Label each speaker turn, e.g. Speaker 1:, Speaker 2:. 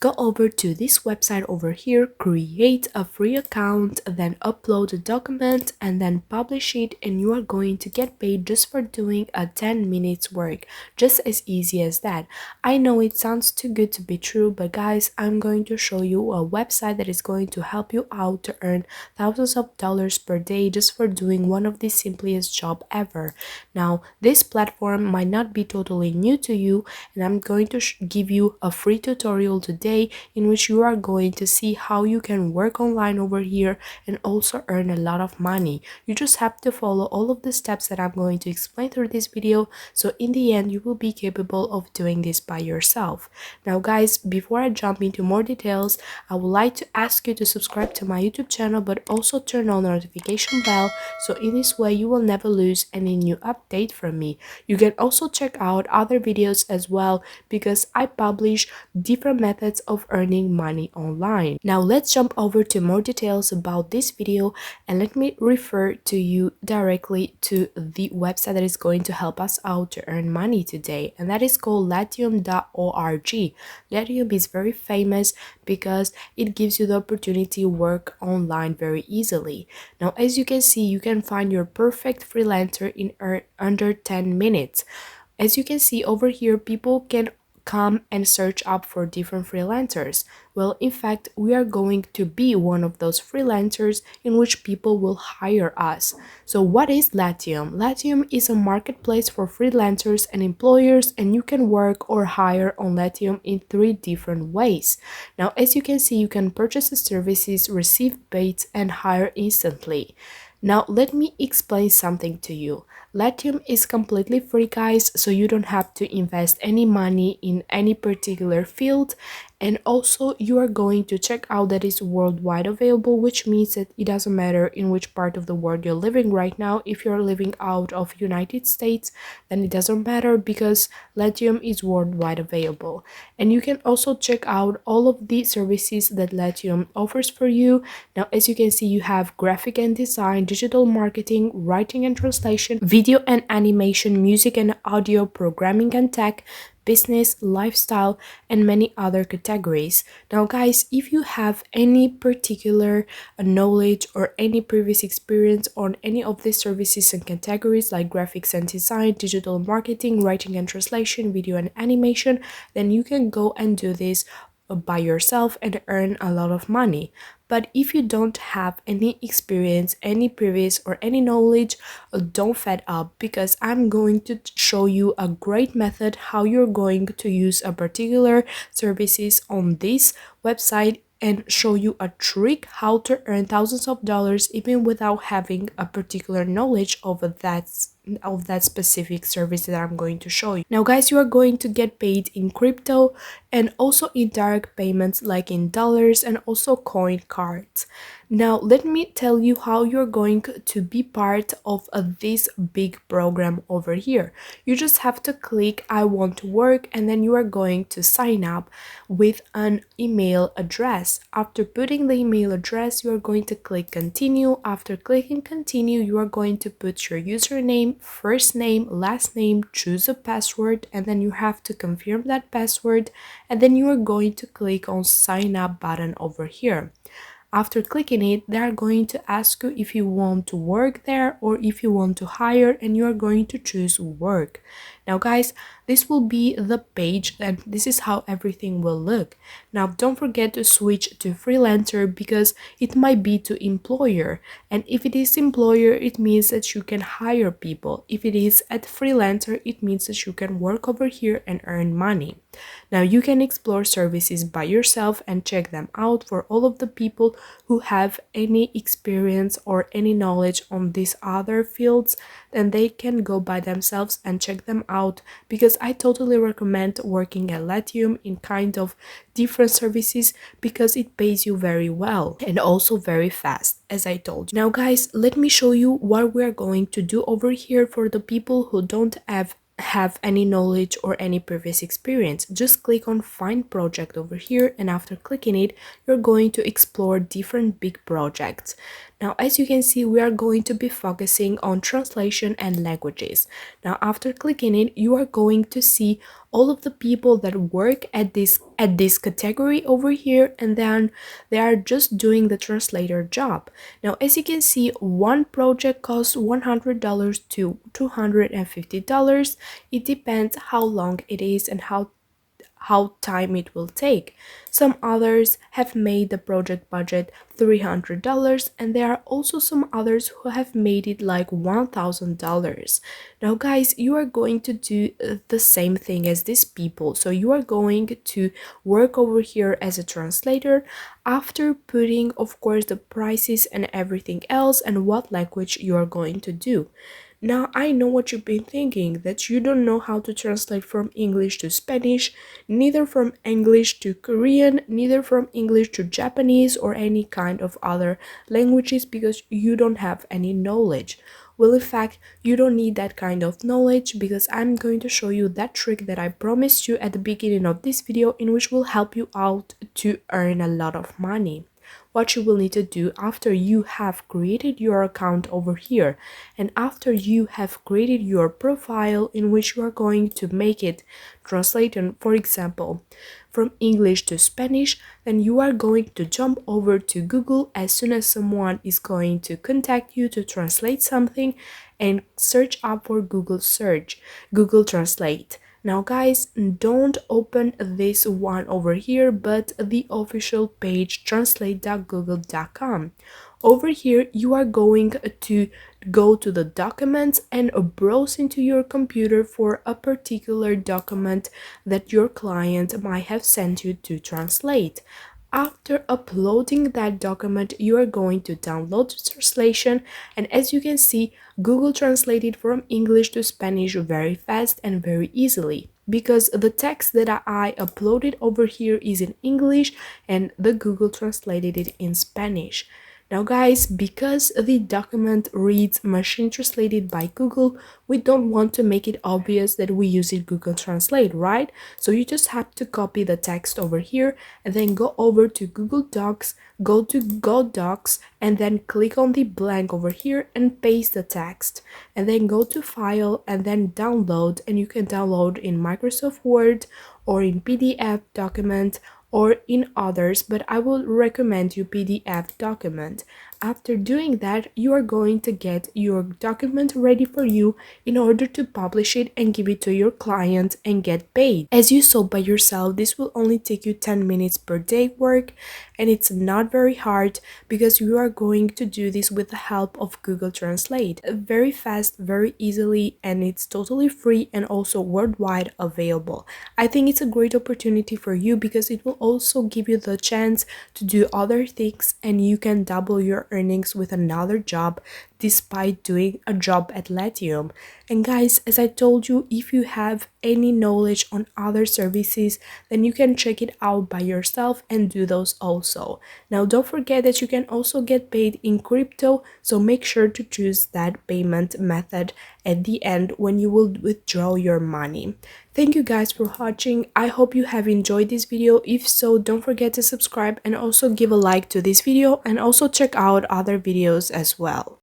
Speaker 1: go over to this website over here, create a free account, then upload a document and then publish it, and you are going to get paid just for doing a 10 minutes work. Just as easy as that. I know it sounds too good to be true, but guys, I'm going to show you a website that is going to help you out to earn thousands of dollars per day just for doing one of the simplest job ever. Now, this platform might not be totally new to you, and I'm going to give you a free tutorial today in which you are going to see how you can work online over here and also earn a lot of money. You just have to follow all of the steps that I'm going to explain through this video, so in the end you will be capable of doing this by yourself. Now guys, before I jump into more details, I would like to ask you to subscribe to my YouTube channel, but also turn on the notification bell, so in this way you will never lose any new update from me. You can also check out other videos as well, because I publish different methods of earning money online. Now let's jump over to more details about this video, and let me refer to you directly to the website that is going to help us out to earn money today, and that is called latium.org. Latium is very famous because it gives you the opportunity to work online very easily. Now as you can see, you can find your perfect freelancer in under 10 minutes. As you can see over here, people can come and search up for different freelancers. Well, in fact, we are going to be one of those freelancers in which people will hire us. So what is Latium? Latium is a marketplace for freelancers and employers, and you can work or hire on Latium in 3 different ways. Now, as you can see, you can purchase the services, receive paid, and hire instantly. Now, let me explain something to you. Latium is completely free, guys, so you don't have to invest any money in any particular field, and also you are going to check out that it's worldwide available, which means that it doesn't matter in which part of the world you're living right now. If you're living out of United States, then it doesn't matter because Latium is worldwide available. And you can also check out all of the services that Latium offers for you. Now as you can see, you have graphic and design, digital marketing, writing and translation, video and animation, music and audio, programming and tech, business, lifestyle, and many other categories. Now guys, if you have any particular knowledge or any previous experience on any of these services and categories like graphics and design, digital marketing, writing and translation, video and animation, then you can go and do this by yourself and earn a lot of money. But if you don't have any experience, any previous or any knowledge, don't fed up, because I'm going to show you a great method how you're going to use a particular services on this website and show you a trick how to earn thousands of dollars even without having a particular knowledge of that specific service that I'm going to show you. Now guys, you are going to get paid in crypto and also in direct payments like in dollars and also coin cards. Now let me tell you how you're going to be part of this big program over here. You just have to click I want to work, and then you are going to sign up with an email address. After putting the email address, you are going to click continue. After clicking continue, you are going to put your username, first name, last name, choose a password, and then you have to confirm that password, and then you are going to click on sign up button over here. After clicking it, they are going to ask you if you want to work there or if you want to hire, and you are going to choose work. Now guys, this will be the page and this is how everything will look. Now don't forget to switch to freelancer because it might be to employer, and if it is employer, it means that you can hire people. If it is at freelancer, it means that you can work over here and earn money. Now you can explore services by yourself and check them out. For all of the people who have any experience or any knowledge on these other fields, then they can go by themselves and check them out, because I totally recommend working at Latium in kind of different services because it pays you very well and also very fast, as I told you. Now guys, let me show you what we're going to do over here for the people who don't have any knowledge or any previous experience. Just click on find project over here, and after clicking it, you're going to explore different big projects. Now as you can see, we are going to be focusing on translation and languages. Now after clicking it, you are going to see all of the people that work at this category over here, and then they are just doing the translator job. Now, as you can see, one project costs $100 to $250. It depends how long it is and how time it will take. Some others have made the project budget $300, and there are also some others who have made it like $1,000. Now, guys, you are going to do the same thing as these people. So you are going to work over here as a translator after putting, of course, the prices and everything else and what language you are going to do. Now, I know what you've been thinking, that you don't know how to translate from English to Spanish, neither from English to Korean, neither from English to Japanese or any kind of other languages because you don't have any knowledge. Well, in fact, you don't need that kind of knowledge because I'm going to show you that trick that I promised you at the beginning of this video, in which will help you out to earn a lot of money. What you will need to do after you have created your account over here and after you have created your profile in which you are going to make it translated, for example, from English to Spanish, then you are going to jump over to Google as soon as someone is going to contact you to translate something, and search up for Google Translate. Now, guys, don't open this one over here, but the official page translate.google.com. Over here, you are going to go to the documents and browse into your computer for a particular document that your client might have sent you to translate. After uploading that document, you are going to download the translation, and as you can see, Google translated from English to Spanish very fast and very easily because the text that I uploaded over here is in English and the Google translated it in Spanish. Now, guys, because the document reads machine translated by Google, we don't want to make it obvious that we use it Google Translate, right? So you just have to copy the text over here and then go over to Google Docs, go to Go Docs, and then click on the blank over here and paste the text. And then go to File and then Download, and you can download in Microsoft Word or in PDF document or in others, but I would recommend you PDF document. After doing that, you are going to get your document ready for you in order to publish it and give it to your client and get paid. As you saw by yourself, this will only take you 10 minutes per day work, and it's not very hard because you are going to do this with the help of Google Translate. Very fast, very easily, and it's totally free and also worldwide available. I think it's a great opportunity for you because it will also give you the chance to do other things, and you can double your earnings with another job despite doing a job at Latium. And guys, as I told you, if you have any knowledge on other services, then you can check it out by yourself and do those also. Now, don't forget that you can also get paid in crypto, so make sure to choose that payment method at the end when you will withdraw your money. Thank you guys for watching. I hope you have enjoyed this video. If so, don't forget to subscribe and also give a like to this video, and also check out other videos as well.